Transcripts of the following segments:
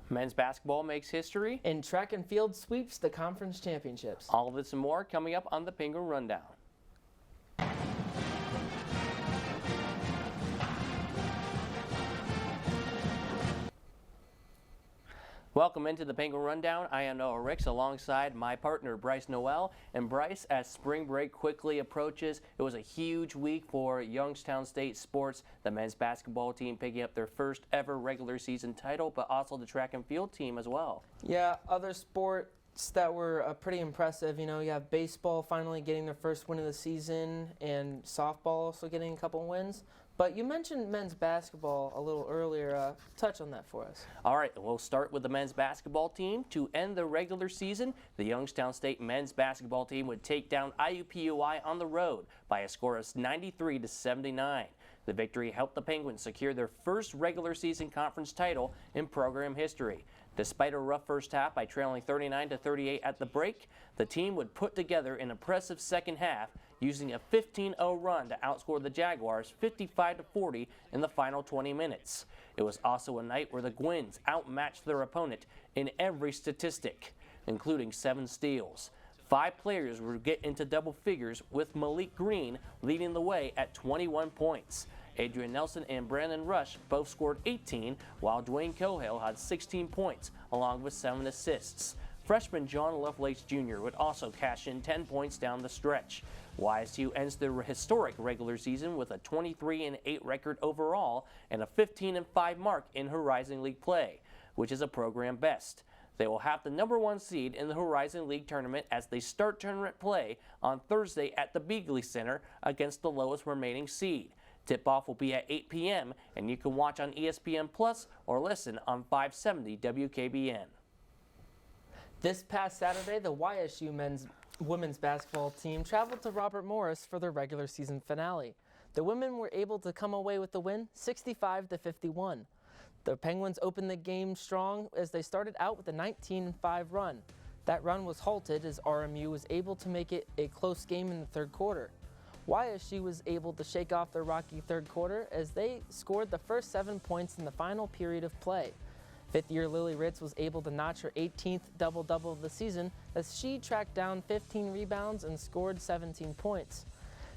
Men's basketball makes history. And track and field sweeps the conference championships. All of this and more coming up on the Penguin Rundown. Welcome into the Penguin Rundown. I am Noah Ricks alongside my partner Bryce Noel. And Bryce, as spring break quickly approaches, it was a huge week for Youngstown State sports. The men's basketball team picking up their first ever regular season title, but also the track and field team as well. Yeah, other sports that were pretty impressive. You know, you have baseball finally getting their first win of the season and softball also getting a couple wins. But you mentioned men's basketball a little earlier. Touch on that for us. All right, we'll start with the men's basketball team. To end the regular season, the Youngstown State men's basketball team would take down IUPUI on the road by a score of 93-79. The victory helped the Penguins secure their first regular season conference title in program history. Despite a rough first half by trailing 39-38 at the break, the team would put together an impressive second half using a 15-0 run to outscore the Jaguars 55-40 in the final 20 minutes. It was also a night where the Gwins outmatched their opponent in every statistic, including 7 steals. 5 players would get into double figures, with Malik Green leading the way at 21 points. Adrian Nelson and Brandon Rush both scored 18, while Dwayne Cohill had 16 points, along with 7 assists. Freshman John Lovelace Jr. would also cash in 10 points down the stretch. YSU ends their historic regular season with a 23-8 record overall and a 15-5 mark in Horizon League play, which is a program best. They will have the #1 seed in the Horizon League tournament as they start tournament play on Thursday at the Beagley Center against the lowest remaining seed. Tip-off will be at 8 p.m. and you can watch on ESPN Plus or listen on 570 WKBN. This past Saturday, the YSU women's basketball team traveled to Robert Morris for their regular season finale. The women were able to come away with the win, 65-51. The Penguins opened the game strong as they started out with a 19-5 run. That run was halted as RMU was able to make it a close game in the third quarter. YSU was able to shake off their rocky third quarter as they scored the first 7 points in the final period of play. Fifth-year Lily Ritz was able to notch her 18th double-double of the season as she tracked down 15 rebounds and scored 17 points.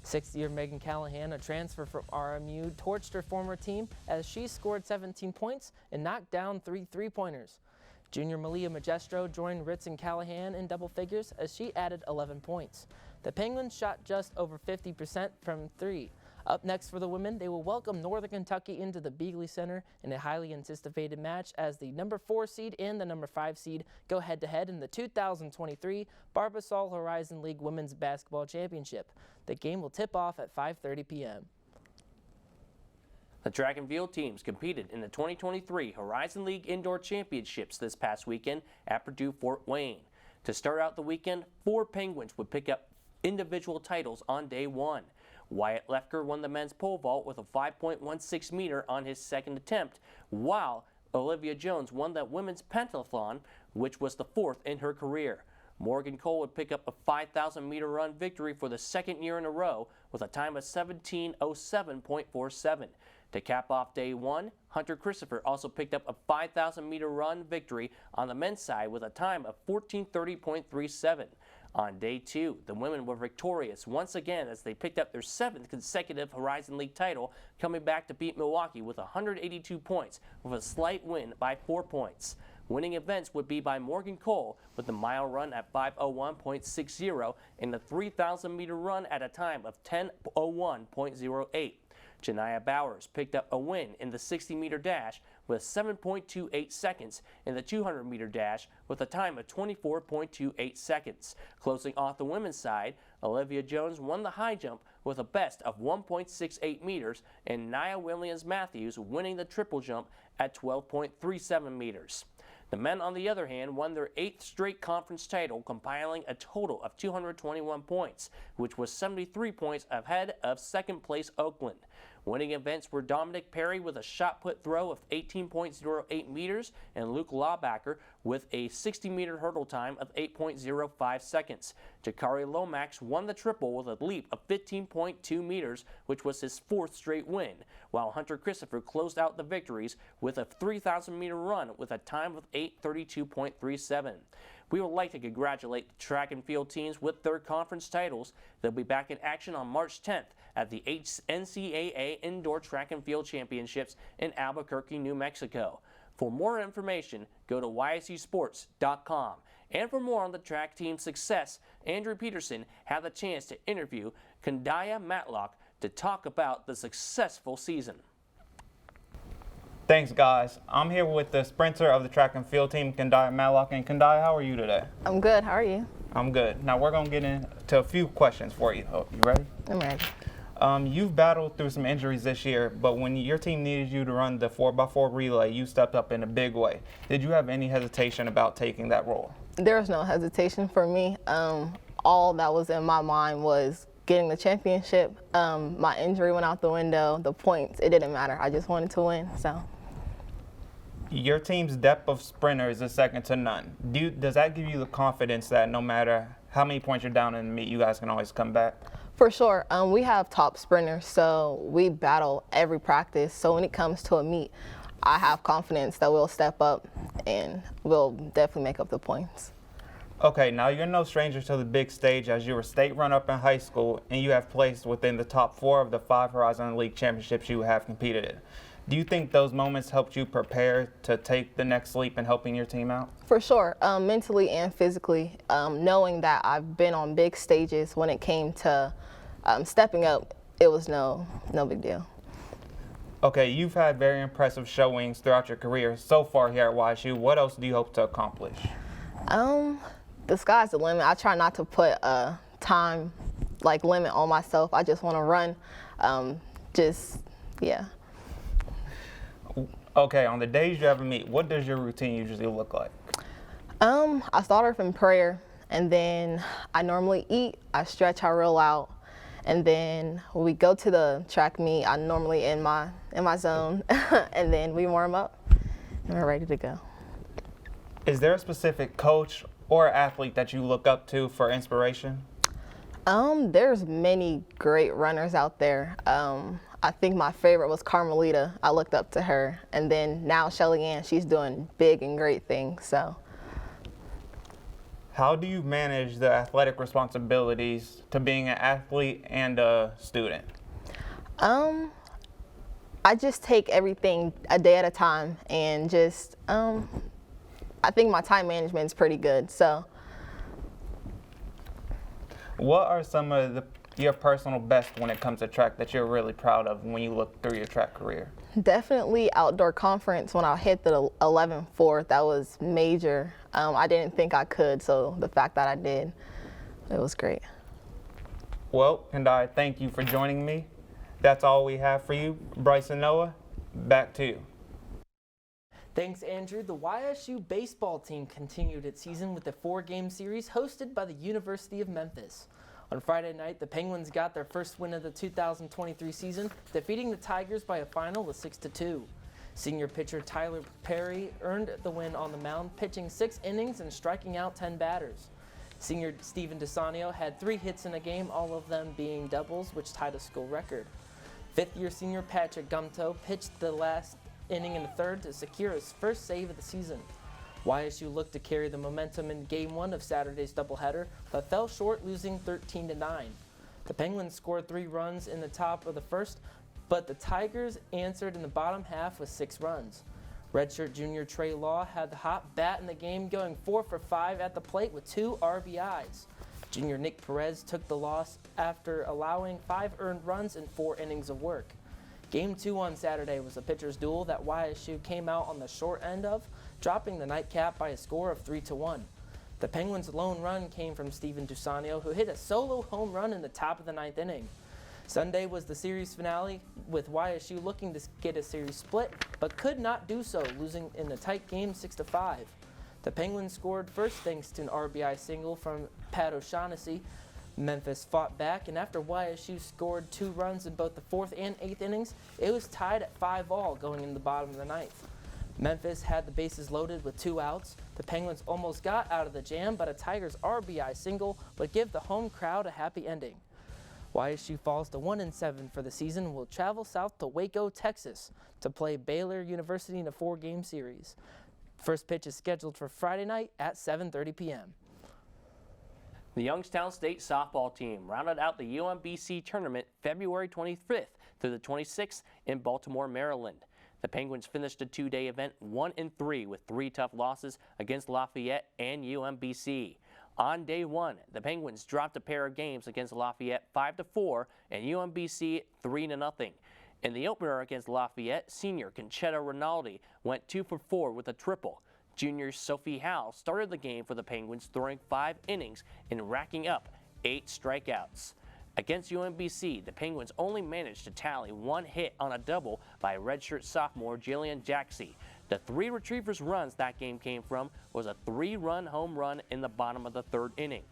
Sixth-year Megan Callahan, a transfer from RMU, torched her former team as she scored 17 points and knocked down 3 three-pointers. Junior Malia Magestro joined Ritz and Callahan in double figures as she added 11 points. The Penguins shot just over 50% from 3. Up next for the women, they will welcome Northern Kentucky into the Beagley Center in a highly anticipated match as the #4 seed and the #5 seed go head-to-head in the 2023 Barbasol Horizon League Women's Basketball Championship. The game will tip off at 5:30 p.m. The track and field teams competed in the 2023 Horizon League Indoor Championships this past weekend at Purdue Fort Wayne. To start out the weekend, 4 Penguins would pick up individual titles on day 1. Wyatt Lefker won the men's pole vault with a 5.16 meter on his second attempt, while Olivia Jones won the women's pentathlon, which was the 4th in her career. Morgan Cole would pick up a 5,000 meter run victory for the second year in a row with a time of 17:07.47. To cap off day 1, Hunter Christopher also picked up a 5,000 meter run victory on the men's side with a time of 14:30.37. On day 2, the women were victorious once again as they picked up their 7th consecutive Horizon League title, coming back to beat Milwaukee with 182 points with a slight win by 4 points. Winning events would be by Morgan Cole with the mile run at 5:01.60 and the 3,000 meter run at a time of 10:01.08. Janiyah Bowers picked up a win in the 60-meter dash with 7.28 seconds and the 200-meter dash with a time of 24.28 seconds. Closing off the women's side, Olivia Jones won the high jump with a best of 1.68 meters and Nia Williams-Matthews winning the triple jump at 12.37 meters. The men, on the other hand, won their 8th straight conference title, compiling a total of 221 points, which was 73 points ahead of second-place Oakland. Winning events were Dominic Perry with a shot put throw of 18.08 meters and Luke Lawbacker with a 60-meter hurdle time of 8.05 seconds. Jakari Lomax won the triple with a leap of 15.2 meters, which was his 4th straight win, while Hunter Christopher closed out the victories with a 3,000-meter run with a time of 8:32.37. We would like to congratulate the track and field teams with their conference titles. They'll be back in action on March 10th at the NCAA Indoor Track and Field Championships in Albuquerque, New Mexico. For more information, go to ysusports.com. And for more on the track team's success, Andrew Peterson had the chance to interview Kandaya Matlock to talk about the successful season. Thanks, guys. I'm here with the sprinter of the track and field team, Kandaya Matlock. And Kandaya, how are you today? I'm good. How are you? I'm good. Now we're going to get into a few questions for you. You ready? I'm ready. You've battled through some injuries this year, but when your team needed you to run the 4x4 relay, you stepped up in a big way. Did you have any hesitation about taking that role? There was no hesitation for me. All that was in my mind was getting the championship. My injury went out the window. The points, it didn't matter. I just wanted to win. So. Your team's depth of sprinters is second to none. Does that give you the confidence that no matter how many points you're down in the meet, you guys can always come back? For sure. We have top sprinters, so we battle every practice. So when it comes to a meet, I have confidence that we'll step up and we'll definitely make up the points. Okay, now you're no stranger to the big stage as you were state runner-up in high school and you have placed within the top 4 of the 5 Horizon League championships you have competed in. Do you think those moments helped you prepare to take the next leap in helping your team out? For sure, mentally and physically, knowing that I've been on big stages when it came to stepping up, it was no big deal. Okay, you've had very impressive showings throughout your career so far here at YSU. What else do you hope to accomplish? The sky's the limit. I try not to put a time limit on myself. I just want to run. Yeah. Okay, on the days you have a meet, what does your routine usually look like? I start off in prayer, and then I normally eat, I stretch, I roll out, and then when we go to the track meet, I'm normally in my zone, and then we warm up, and we're ready to go. Is there a specific coach or athlete that you look up to for inspiration? There's many great runners out there. I think my favorite was Carmelita. I looked up to her. And then now Shelly Ann, she's doing big and great things. So. How do you manage the athletic responsibilities to being an athlete and a student? I just take everything a day at a time and just, I think my time management is pretty good. So. What are some of your personal best when it comes to track that you're really proud of when you look through your track career? Definitely outdoor conference when I hit the 11.4, that was major. I didn't think I could, so the fact that I did, it was great. Well, Kandaya, thank you for joining me. That's all we have for you. Bryce and Noah, back to you. Thanks, Andrew. The YSU baseball team continued its season with a 4-game series hosted by the University of Memphis. On Friday night, the Penguins got their first win of the 2023 season, defeating the Tigers by a final of 6-2. Senior pitcher Tyler Perry earned the win on the mound, pitching 6 innings and striking out 10 batters. Senior Steven DeSanio had 3 hits in a game, all of them being doubles, which tied a school record. 5th-year senior Patrick Gumto pitched the last inning in the 3rd to secure his first save of the season. YSU looked to carry the momentum in Game 1 of Saturday's doubleheader, but fell short, losing 13-9. The Penguins scored 3 runs in the top of the 1st, but the Tigers answered in the bottom half with 6 runs. Redshirt junior Trey Law had the hot bat in the game, going 4 for 5 at the plate with 2 RBIs. Junior Nick Perez took the loss after allowing 5 earned runs in 4 innings of work. Game 2 on Saturday was a pitcher's duel that YSU came out on the short end of, dropping the nightcap by a score of 3-1. The Penguins' lone run came from Steven DeSanio, who hit a solo home run in the top of the 9th inning. Sunday was the series finale, with YSU looking to get a series split, but could not do so, losing in the tight game 6-5. The Penguins scored first thanks to an RBI single from Pat O'Shaughnessy, Memphis fought back, and after YSU scored 2 runs in both the 4th and 8th innings, it was tied at 5-all going in the bottom of the 9th. Memphis had the bases loaded with 2 outs. The Penguins almost got out of the jam, but a Tigers RBI single would give the home crowd a happy ending. YSU falls to 1-7 for the season and will travel south to Waco, Texas to play Baylor University in a 4-game series. First pitch is scheduled for Friday night at 7:30 p.m. The Youngstown State softball team rounded out the UMBC tournament February 25th through the 26th in Baltimore, Maryland. The Penguins finished the 2-day event 1-3 with 3 tough losses against Lafayette and UMBC. On day 1, the Penguins dropped a pair of games against Lafayette 5-4 and UMBC 3-0. In the opener against Lafayette, senior Conchetta Rinaldi went 2 for 4 with a triple. Junior Sophie Howe started the game for the Penguins, throwing 5 innings and racking up 8 strikeouts. Against UMBC, the Penguins only managed to tally 1 hit on a double by redshirt sophomore Jillian Jaxie. The 3 retrievers' runs that game came from was a 3-run home run in the bottom of the 3rd inning.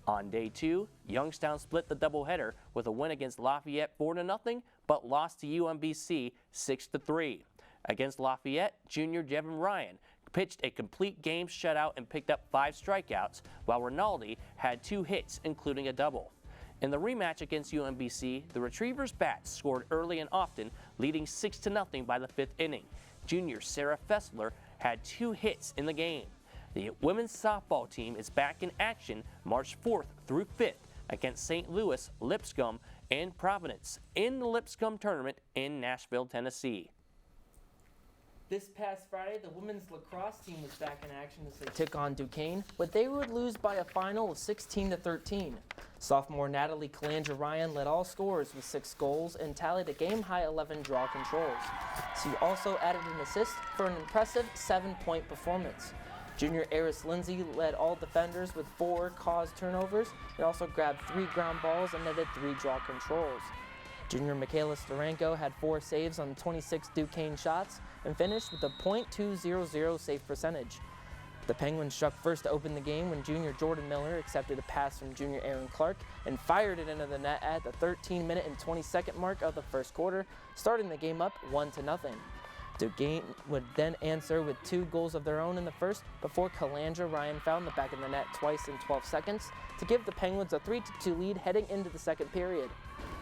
On day 2, Youngstown split the doubleheader with a win against Lafayette 4-0, but lost to UMBC 6-3. Against Lafayette, junior Devin Ryan pitched a complete game shutout and picked up 5 strikeouts, while Rinaldi had 2 hits, including a double. In the rematch against UMBC, the Retrievers' bats scored early and often, leading 6-0 by the 5th inning. Junior Sarah Fessler had 2 hits in the game. The women's softball team is back in action March 4th through 5th against St. Louis, Lipscomb, and Providence in the Lipscomb tournament in Nashville, Tennessee. This past Friday, the women's lacrosse team was back in action as they took on Duquesne, but they would lose by a final of 16-13. Sophomore Natalie Calandra-Ryan led all scorers with 6 goals and tallied a game-high 11 draw controls. She also added an assist for an impressive 7-point performance. Junior Eris Lindsay led all defenders with 4 caused turnovers and also grabbed 3 ground balls and netted 3 draw controls. Junior Michaela Starenko had 4 saves on 26 Duquesne shots and finished with a .200 save percentage. The Penguins struck first to open the game when junior Jordan Miller accepted a pass from junior Aaron Clark and fired it into the net at the 13-minute and 22nd mark of the first quarter, starting the game up 1-0. Duquesne would then answer with 2 goals of their own in the first before Calandra-Ryan found the back of the net twice in 12 seconds to give the Penguins a 3-2 lead heading into the second period.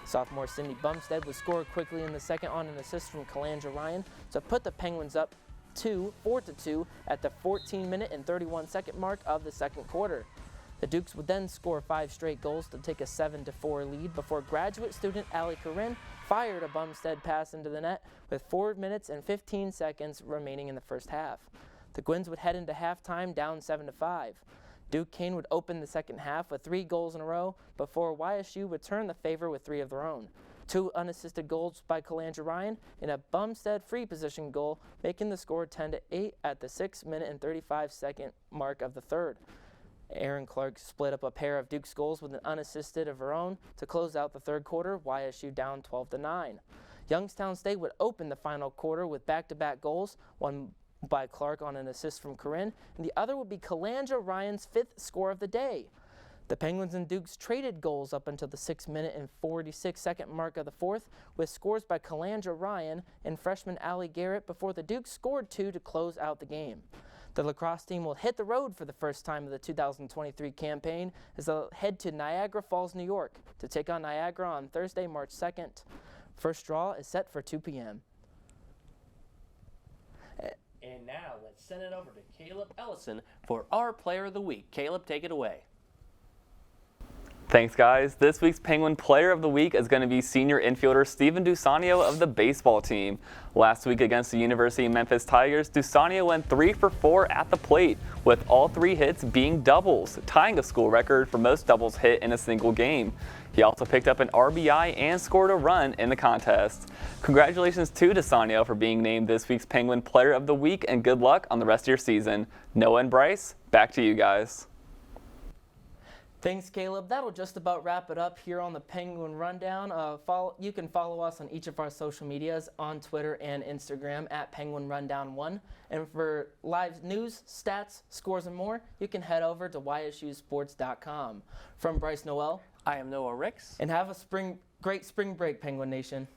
Sophomore Cindy Bumstead would score quickly in the second on an assist from Calandra-Ryan to put the Penguins up 4-2 at the 14-minute and 31-second mark of the second quarter. The Dukes would then score 5 straight goals to take a 7-4 lead before graduate student Allie Corinne fired a Bumstead pass into the net with 4 minutes and 15 seconds remaining in the first half. The Gwins would head into halftime down 7-5. Duquesne would open the second half with 3 goals in a row before YSU would turn the favor with 3 of their own. 2 unassisted goals by Calandra-Ryan and a Bumstead free position goal, making the score 10-8 at the 6-minute and 35-second mark of the third. Aaron Clark split up a pair of Duke's goals with an unassisted of her own to close out the third quarter, YSU down 12-9. Youngstown State would open the final quarter with back-to-back goals, one by Clark on an assist from Corinne, and the other would be Calandra-Ryan's 5th score of the day. The Penguins and Dukes traded goals up until the 6-minute and 46-second mark of the fourth, with scores by Calandra-Ryan and freshman Allie Garrett before the Dukes scored 2 to close out the game. The lacrosse team will hit the road for the first time of the 2023 campaign as they'll head to Niagara Falls, New York to take on Niagara on Thursday, March 2nd. First draw is set for 2 p.m. And now let's send it over to Caleb Ellison for our Player of the Week. Caleb, take it away. Thanks, guys. This week's Penguin Player of the Week is going to be senior infielder Steven Dusanio of the baseball team. Last week against the University of Memphis Tigers, Dusanio went 3 for 4 at the plate, with all 3 hits being doubles, tying a school record for most doubles hit in a single game. He also picked up an RBI and scored a run in the contest. Congratulations to Dusanio for being named this week's Penguin Player of the Week, and good luck on the rest of your season. Noah and Bryce, back to you guys. Thanks, Caleb. That'll just about wrap it up here on the Penguin Rundown. You can follow us on each of our social medias on Twitter and Instagram at Penguin Rundown 1. And for live news, stats, scores, and more, you can head over to ysusports.com. From Bryce Noel, I am Noah Ricks. And have a great spring break, Penguin Nation.